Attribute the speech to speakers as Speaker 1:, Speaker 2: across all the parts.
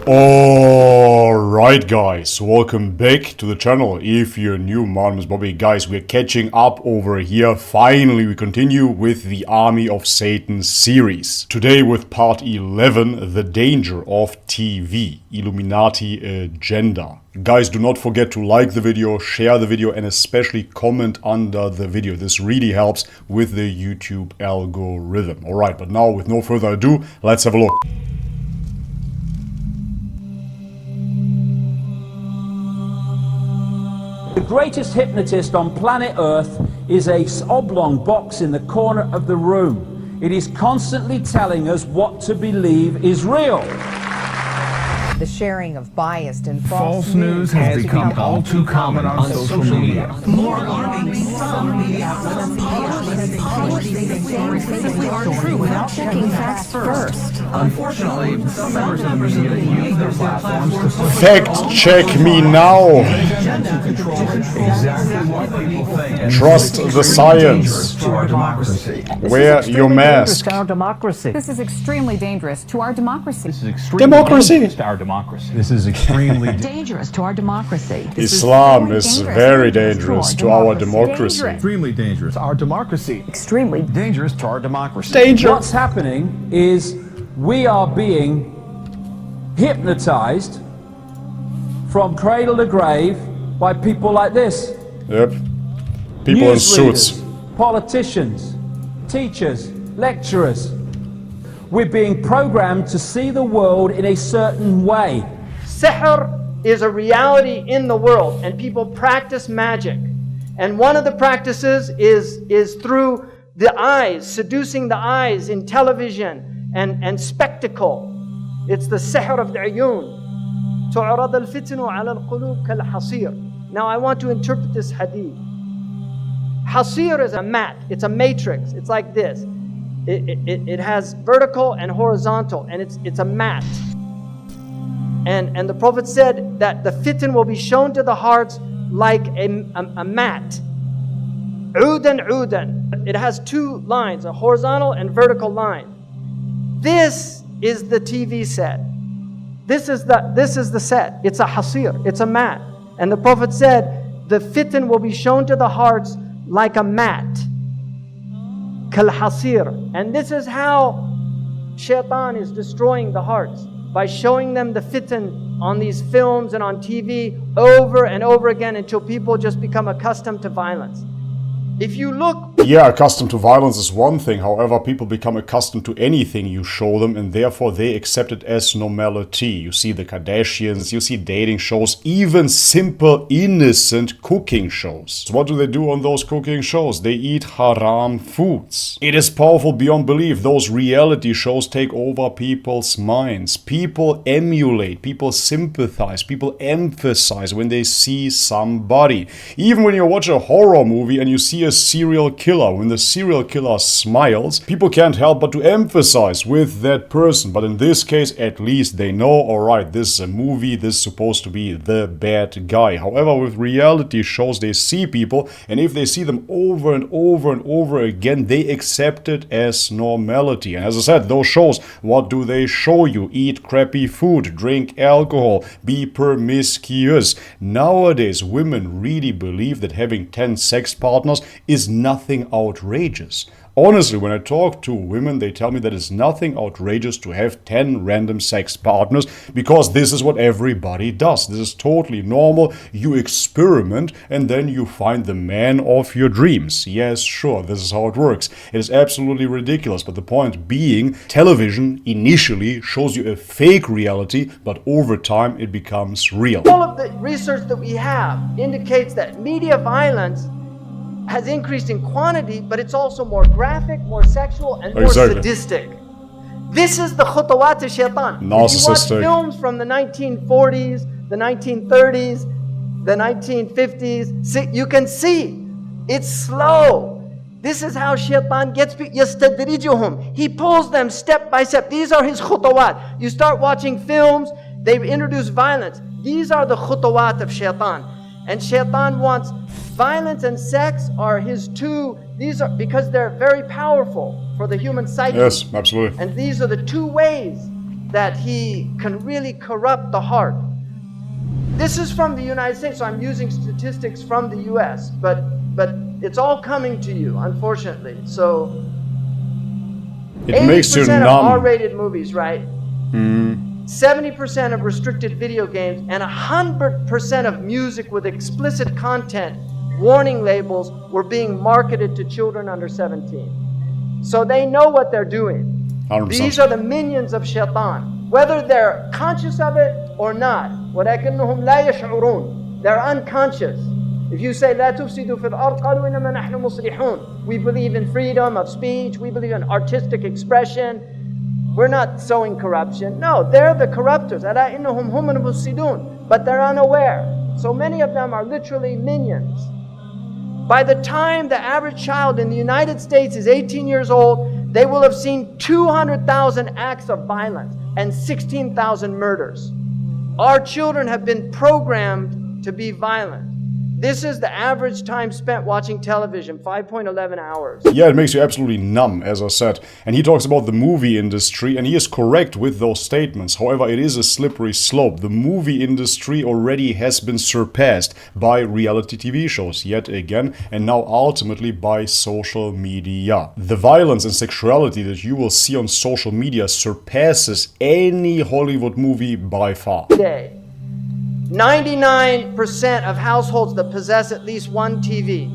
Speaker 1: Alright guys, welcome back to the channel. If you're new, my name is Bobby. Guys, we're catching up over here. Finally, we continue with the Army of Satan series. Today with part 11, The Danger of TV, Illuminati Agenda. Guys, do not forget to like the video, share the video, and especially comment under the video. This really helps with the YouTube algorithm. Alright, but now with no further ado, let's have a look.
Speaker 2: The greatest hypnotist on planet Earth is a oblong box in the corner of the room. It is constantly telling us what to believe is real.
Speaker 3: The sharing of biased and
Speaker 4: false news has become all too common on social media.
Speaker 5: More alarming, some media are true without checking facts first.
Speaker 4: Unfortunately, some members of the media use their platforms to
Speaker 1: Fact check me now.
Speaker 4: exactly what people think.
Speaker 1: Trust the science.
Speaker 4: To our democracy.
Speaker 1: Wear your mask.
Speaker 6: To our democracy.
Speaker 7: This is extremely dangerous to our democracy.
Speaker 6: This is extremely
Speaker 1: Democracy.
Speaker 6: dangerous to our democracy. This is extremely
Speaker 5: Dangerous to our democracy.
Speaker 1: Islam is very dangerous to our democracy.
Speaker 4: Extremely dangerous. Our democracy.
Speaker 3: extremely
Speaker 4: Dangerous to our democracy.
Speaker 1: Danger.
Speaker 2: What's happening is we are being hypnotized from cradle to grave by people like this.
Speaker 1: Yep. People in
Speaker 2: News
Speaker 1: suits.
Speaker 2: leaders, politicians, teachers, lecturers. We're being programmed to see the world in a certain way.
Speaker 8: Sihr is a reality in the world, and people practice magic. And one of the practices is through the eyes, seducing the eyes in television and spectacle. It's the sihr of the ayun. تعرض الفتن على القلوب كالحصير. Now I want to interpret this hadith. Hasir is a mat, it's a matrix, it's like this. It has vertical and horizontal, and it's a mat. And the Prophet said that the fitan will be shown to the hearts like a mat. Udan udan. It has two lines, a horizontal and vertical line. This is the TV set. This is the set. It's a hasir, it's a mat. And the Prophet said the fitan will be shown to the hearts like a mat. Kal-hasir. And this is how Shaytan is destroying the hearts, by showing them the fitan on these films and on TV over and over again until people just become accustomed to violence. If you look...
Speaker 1: Yeah, accustomed to violence is one thing. However, people become accustomed to anything you show them, and therefore they accept it as normality. You see the Kardashians, you see dating shows, even simple, innocent cooking shows. So what do they do on those cooking shows? They eat haram foods. It is powerful beyond belief. Those reality shows take over people's minds. People emulate, people sympathize, people emphasize when they see somebody. Even when you watch a horror movie and you see a serial killer, when the serial killer smiles, people can't help but to emphasize with that person. But in this case, at least they know, alright, this is a movie, this is supposed to be the bad guy. However, with reality shows, they see people, and if they see them over and over and over again, they accept it as normality. And as I said, those shows, what do they show you? Eat crappy food, drink alcohol, be promiscuous. Nowadays, women really believe that having 10 sex partners is nothing outrageous. Honestly, when I talk to women, they tell me that it's nothing outrageous to have 10 random sex partners, because this is what everybody does. This is totally normal. You experiment and then you find the man of your dreams. Yes, sure, this is how it works. It is absolutely ridiculous, but the point being, television initially shows you a fake reality, but over time it becomes real.
Speaker 8: All of the research that we have indicates that media violence has increased in quantity, but it's also more graphic, more sexual, and more sadistic. This is the khutawat of Shaytan. If you watch films from the 1940s, the 1930s, the 1950s, you can see it's slow. This is how Shaytan gets people. Yastadrijuhum. He pulls them step by step. These are his khutawat. You start watching films, they introduce violence. These are the khutawat of Shaytan. And Shaytan wants violence and sex are his two, these are, because they're very powerful for the human psyche.
Speaker 1: Yes, absolutely.
Speaker 8: And these are the two ways that he can really corrupt the heart. This is from the United States, so I'm using statistics from the US, but it's all coming to you, unfortunately. So
Speaker 1: it makes you
Speaker 8: 80% of
Speaker 1: numb.
Speaker 8: R-rated movies, right? 70% of restricted video games, and 100% of music with explicit content, warning labels, were being marketed to children under 17. So they know what they're doing.
Speaker 1: 100%.
Speaker 8: These are the minions of Shaytan, whether they're conscious of it or not. وَلَكِنَّهُمْ لَا يَشْعُرُونَ. They're unconscious. If you say لَا تُفْسِدُوا فِي الْأَرْضِ قَالُوا إِنَّمَا نَحْنُ مُصْلِحُونَ. We believe in freedom of speech. We believe in artistic expression. We're not sowing corruption. No, they're the corruptors. أَلَا إِنَّهُمْ هُمُ الْمُفْسِدُونَ. But they're unaware. So many of them are literally minions. By the time the average child in the United States is 18 years old, they will have seen 200,000 acts of violence and 16,000 murders. Our children have been programmed to be violent. This is the average time spent watching television, 5.11 hours.
Speaker 1: Yeah, it makes you absolutely numb, as I said. And he talks about the movie industry, and he is correct with those statements. However, it is a slippery slope. The movie industry already has been surpassed by reality TV shows, yet again, and now ultimately by social media. The violence and sexuality that you will see on social media surpasses any Hollywood movie by far.
Speaker 8: Today, 99% of households that possess at least one TV,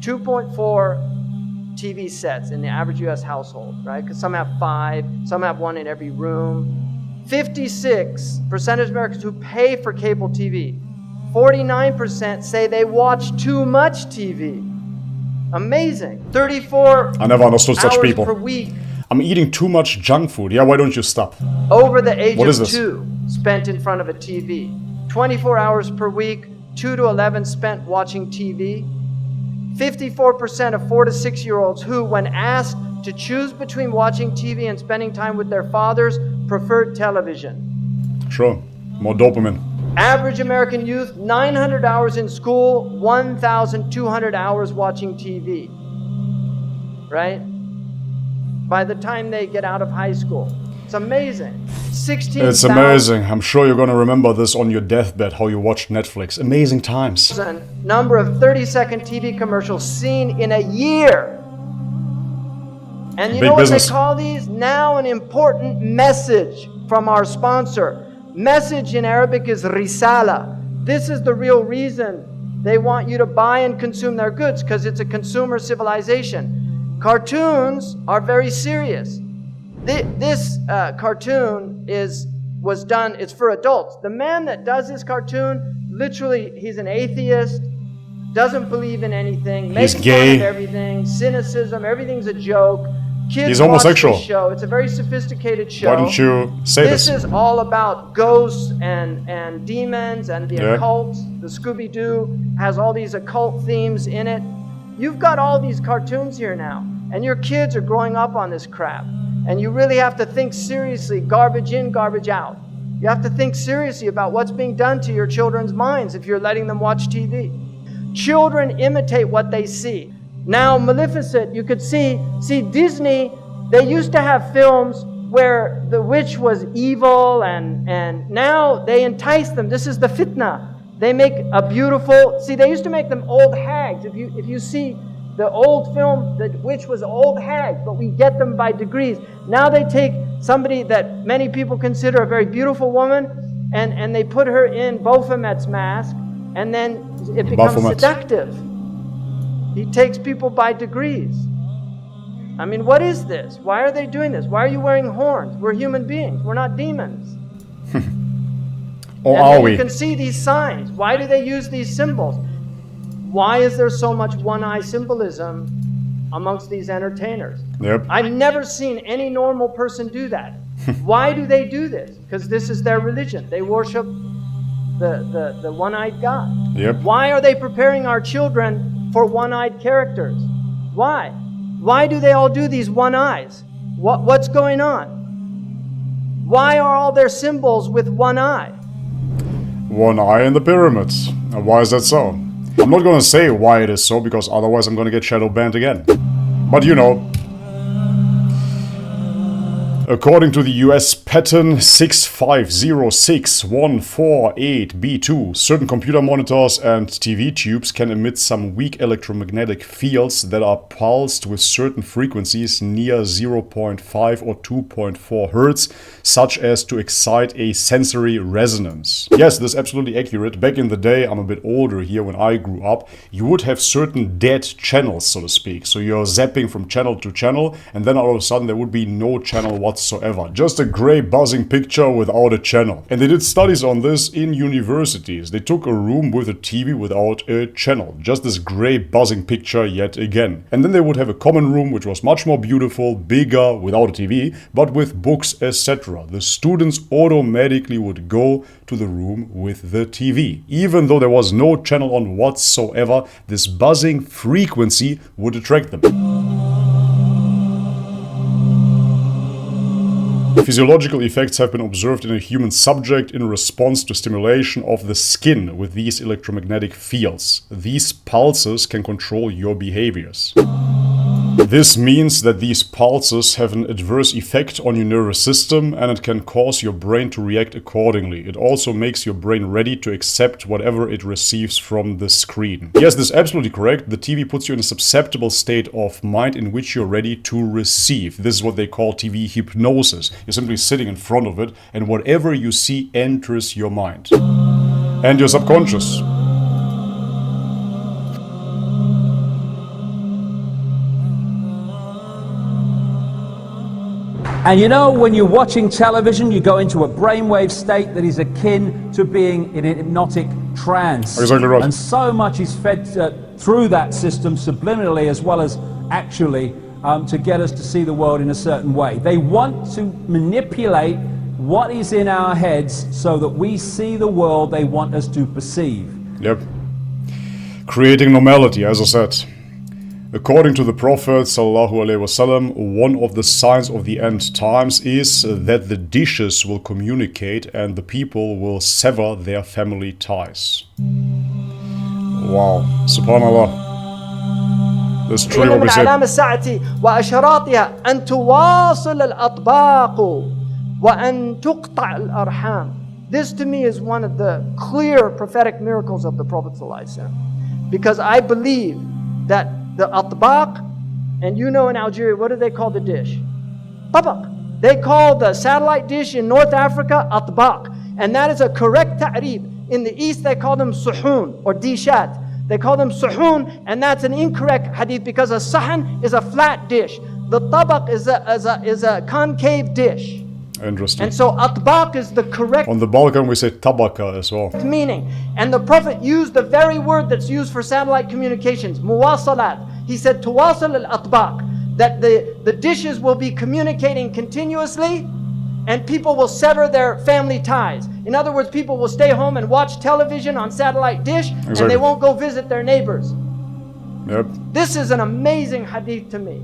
Speaker 8: 2.4 TV sets in the average US household, right? Because some have 5, some have 1 in every room. 56% of Americans who pay for cable TV, 49% say they watch too much TV. Amazing. 34
Speaker 1: I never understood such
Speaker 8: hours
Speaker 1: people.
Speaker 8: per week
Speaker 1: I'm eating too much junk food. Yeah, why don't you stop?
Speaker 8: over the age
Speaker 1: What is
Speaker 8: of
Speaker 1: this?
Speaker 8: 2 spent in front of a TV. 24 hours per week, 2 to 11 spent watching TV. 54% of 4 to 6-year-olds who, when asked to choose between watching TV and spending time with their fathers, preferred television.
Speaker 1: Sure, more dopamine.
Speaker 8: Average American youth, 900 hours in school, 1,200 hours watching TV. Right? By the time they get out of high school. It's amazing. 16,000
Speaker 1: It's amazing. I'm sure you're gonna remember this on your deathbed, how you watched Netflix. Amazing times.
Speaker 8: number of 30-second TV commercials seen in a year. And you
Speaker 1: Big
Speaker 8: know
Speaker 1: business.
Speaker 8: what they call these? Now an important message from our sponsor. Message in Arabic is risala. This is the real reason they want you to buy and consume their goods, because it's a consumer civilization. Cartoons are very serious. This cartoon was done, it's for adults. The man that does this cartoon, literally, he's an atheist, doesn't believe in anything, makes
Speaker 1: gay.
Speaker 8: fun of everything, cynicism, everything's a joke. Kids
Speaker 1: He's
Speaker 8: watch
Speaker 1: homosexual.
Speaker 8: this show. It's a very sophisticated show.
Speaker 1: Why don't you say
Speaker 8: This
Speaker 1: this?
Speaker 8: is all about ghosts and demons and the
Speaker 1: Yeah.
Speaker 8: occult. The Scooby-Doo has all these occult themes in it. You've got all these cartoons here now, and your kids are growing up on this crap. And you really have to think seriously, garbage in, garbage out. You have to think seriously about what's being done to your children's minds if you're letting them watch TV. Children imitate what they see. Now, Maleficent, you could see Disney, they used to have films where the witch was evil, and now they entice them. This is the fitna. They make a beautiful, they used to make them old hags. If you see the old film, the witch was an old hag, but we get them by degrees. Now they take somebody that many people consider a very beautiful woman, and they put her in Baphomet's mask, and then it becomes
Speaker 1: Baphomet.
Speaker 8: seductive. He takes people by degrees. I mean, what is this? Why are they doing this? Why are you wearing horns? We're human beings. We're not demons.
Speaker 1: Or
Speaker 8: And
Speaker 1: are
Speaker 8: then
Speaker 1: we?
Speaker 8: you can see these signs. Why do they use these symbols? Why is there so much one-eye symbolism amongst these entertainers?
Speaker 1: Yep.
Speaker 8: I've never seen any normal person do that. Why do they do this? Because this is their religion. They worship the one-eyed God.
Speaker 1: Yep.
Speaker 8: Why are they preparing our children for one-eyed characters? Why? Why do they all do these one eyes? What's going on? Why are all their symbols with one eye?
Speaker 1: One eye in the pyramids. And why is that so? I'm not gonna say why it is so, because otherwise I'm gonna get shadow banned again. But you know. According to the US patent 6506148B2, certain computer monitors and TV tubes can emit some weak electromagnetic fields that are pulsed with certain frequencies near 0.5 or 2.4 Hz, such as to excite a sensory resonance. Yes, this is absolutely accurate. Back in the day, I'm a bit older here, when I grew up, you would have certain dead channels, so to speak. So you're zapping from channel to channel, and then all of a sudden there would be no channel whatsoever. Just a grey buzzing picture without a channel. And they did studies on this in universities. They took a room with a TV without a channel. Just this grey buzzing picture yet again. And then they would have a common room which was much more beautiful, bigger, without a TV, but with books, etc. The students automatically would go to the room with the TV. Even though there was no channel on whatsoever, this buzzing frequency would attract them. Physiological effects have been observed in a human subject in response to stimulation of the skin with these electromagnetic fields. These pulses can control your behaviors. This means that these pulses have an adverse effect on your nervous system, and it can cause your brain to react accordingly. It also makes your brain ready to accept whatever it receives from the screen. Yes, this is absolutely correct. The TV puts you in a susceptible state of mind in which you're ready to receive. This is what they call TV hypnosis. You're simply sitting in front of it, and whatever you see enters your mind and your subconscious.
Speaker 2: And you know, when you're watching television, you go into a brainwave state that is akin to being in a hypnotic trance.
Speaker 1: Exactly right.
Speaker 2: And so much is fed through that system subliminally as well as actually to get us to see the world in a certain way. They want to manipulate what is in our heads so that we see the world they want us to perceive.
Speaker 1: Yep. Creating normality, as I said. According to the Prophet ﷺ, one of the signs of the end times is that the dishes will communicate and the people will sever their family ties. Wow, subhanallah. That's truly what we said.
Speaker 8: علامة الساعة وأشراطها أن تواصل الأطباق وأن تقطع الأرحام. This to me is one of the clear prophetic miracles of the Prophet ﷺ. Because I believe that the atbaq, and you know in Algeria, what do they call the dish? Tabaq. They call the satellite dish in North Africa atbaq. And that is a correct ta'rib. In the East they call them suhoon or dishat. They call them suhoon, and that's an incorrect hadith because a sahan is a flat dish. The tabaq is a concave dish.
Speaker 1: Interesting.
Speaker 8: And so atbaq is the correct
Speaker 1: On the Balkan we say tabaka as well.
Speaker 8: meaning. And the Prophet used the very word that's used for satellite communications, muwasalat. He said tuwasal al-atbaq, that the dishes will be communicating continuously and people will sever their family ties. In other words, people will stay home and watch television on satellite dish,
Speaker 1: Exactly.
Speaker 8: and they won't go visit their neighbors.
Speaker 1: Yep.
Speaker 8: This is an amazing hadith to me.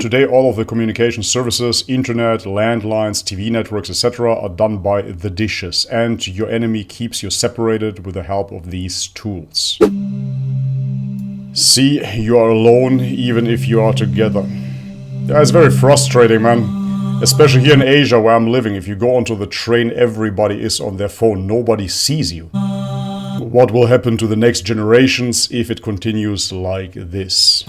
Speaker 1: Today all of the communication services, internet, landlines, TV networks, etc. are done by the dishes, and your enemy keeps you separated with the help of these tools. See, you are alone even if you are together. Yeah, it's very frustrating, man. Especially here in Asia where I'm living. If you go onto the train, everybody is on their phone. Nobody sees you. What will happen to the next generations if it continues like this?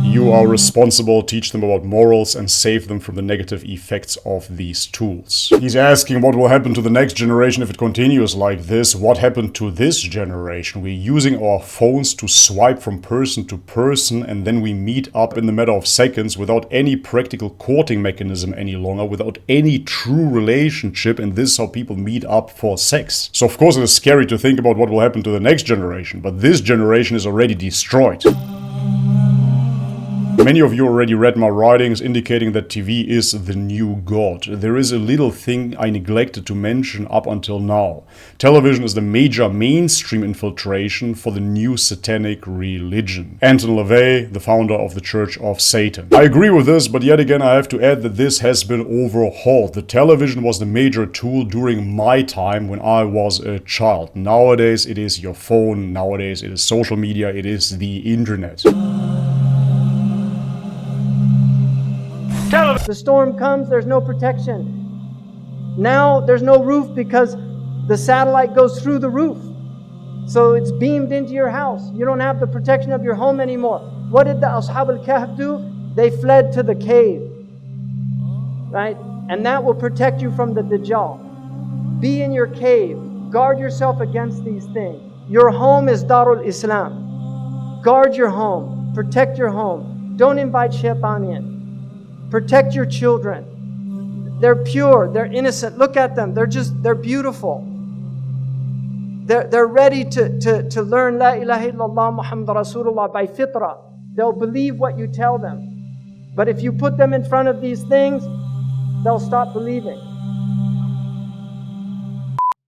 Speaker 1: You are responsible, teach them about morals and save them from the negative effects of these tools. He's asking what will happen to the next generation if it continues like this. What happened to this generation? We're using our phones to swipe from person to person, and then we meet up in the matter of seconds without any practical courting mechanism any longer, without any true relationship, and this is how people meet up for sex. So of course it is scary to think about what will happen to the next generation, but this generation is already destroyed. Many of you already read my writings indicating that TV is the new god. There is a little thing I neglected to mention up until now. Television is the major mainstream infiltration for the new satanic religion. Anton LaVey, the founder of the Church of Satan. I agree with this, but yet again I have to add that this has been overhauled. The television was the major tool during my time when I was a child. Nowadays it is your phone, nowadays it is social media, it is the internet.
Speaker 4: television.
Speaker 8: The storm comes, there's no protection. Now there's no roof because the satellite goes through the roof. So it's beamed into your house. You don't have the protection of your home anymore. What did the Ashab al-Kahf do? They fled to the cave. Right? And that will protect you from the Dajjal. Be in your cave. Guard yourself against these things. Your home is Darul Islam. Guard your home. Protect your home. Don't invite Shaytan in. Protect your children. They're pure. They're innocent. Look at them. They're beautiful. They're ready to learn La ilaha illallah Muhammad Rasulullah by fitrah. They'll believe what you tell them. But if you put them in front of these things, they'll stop believing.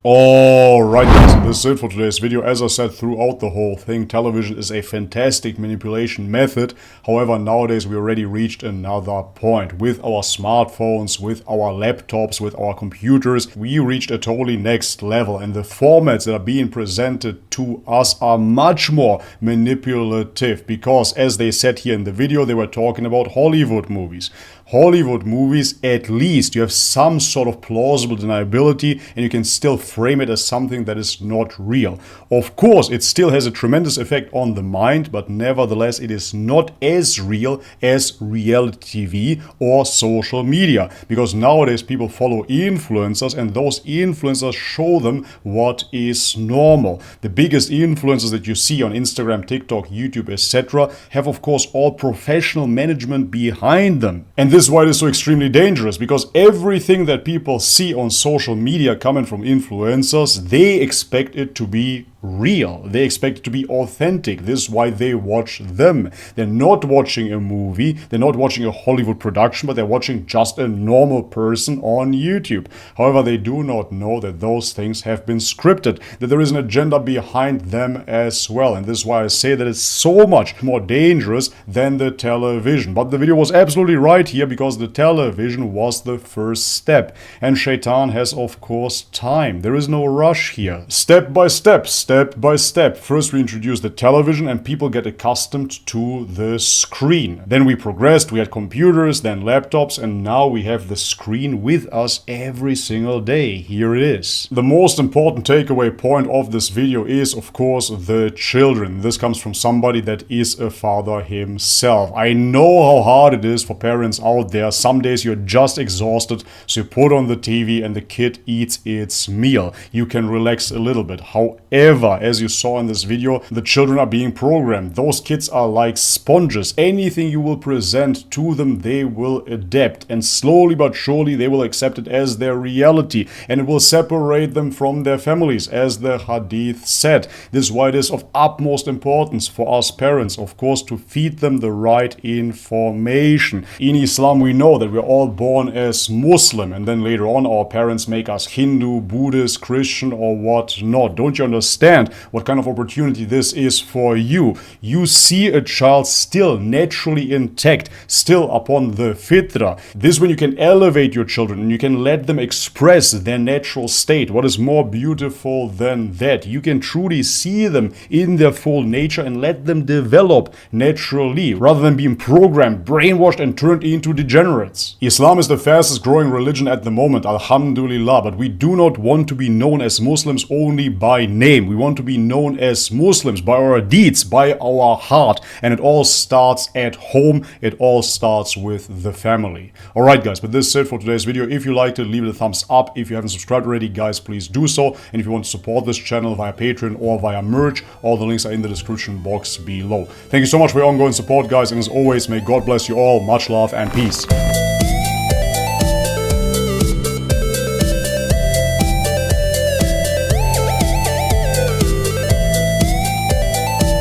Speaker 1: Alright guys, so this is it for today's video. As I said throughout the whole thing, television is a fantastic manipulation method. However, nowadays we already reached another point. With our smartphones, with our laptops, with our computers, we reached a totally next level. And the formats that are being presented to us are much more manipulative. Because as they said here in the video, they were talking about Hollywood movies. Hollywood movies, at least you have some sort of plausible deniability and you can still frame it as something that is not real. Of course, it still has a tremendous effect on the mind, but nevertheless it is not as real as reality TV or social media. Because nowadays people follow influencers and those influencers show them what is normal. The biggest influencers that you see on Instagram, TikTok, YouTube, etc. have of course all professional management behind them. And this is why it is so extremely dangerous, because everything that people see on social media coming from influencers, they expect it to be real. They expect it to be authentic. This is why they watch them. They're not watching a movie, they're not watching a Hollywood production, but they're watching just a normal person on YouTube. However, they do not know that those things have been scripted, that there is an agenda behind them as well. And this is why I say that it's so much more dangerous than the television. But the video was absolutely right here, because the television was the first step. And Shaytan has of course time. There is no rush here. Step by step, step by step. First we introduced the television and people get accustomed to the screen. Then we progressed, we had computers, then laptops, and now we have the screen with us every single day. Here it is. The most important takeaway point of this video is of course the children. This comes from somebody that is a father himself. I know how hard it is for parents out there. Some days you're just exhausted, so you put on the TV and the kid eats its meal. You can relax a little bit. However, as you saw in this video, the children are being programmed. Those kids are like sponges. Anything you will present to them, they will adapt. And slowly but surely, they will accept it as their reality. And it will separate them from their families, as the Hadith said. This is why it is of utmost importance for us parents, of course, to feed them the right information. In Islam, we know that we're all born as Muslim. And then later on, our parents make us Hindu, Buddhist, Christian, or what not. Don't you understand what kind of opportunity this is for you? You see a child still naturally intact, still upon the fitrah. This is when you can elevate your children and you can let them express their natural state. What is more beautiful than that? You can truly see them in their full nature and let them develop naturally, rather than being programmed, brainwashed, and turned into degenerates. Islam is the fastest growing religion at the moment, alhamdulillah, but we do not want to be known as Muslims only by name. We want to be known as Muslims by our deeds, by our heart, and it all starts at home. It all starts with the family. Alright guys, but this is it for today's video. If you liked it, leave it a thumbs up. If you haven't subscribed already, guys, please do so. And if you want to support this channel via Patreon or via merch, all the links are in the description box below. Thank you so much for your ongoing support, guys, and as always, may God bless you all. Much love and peace.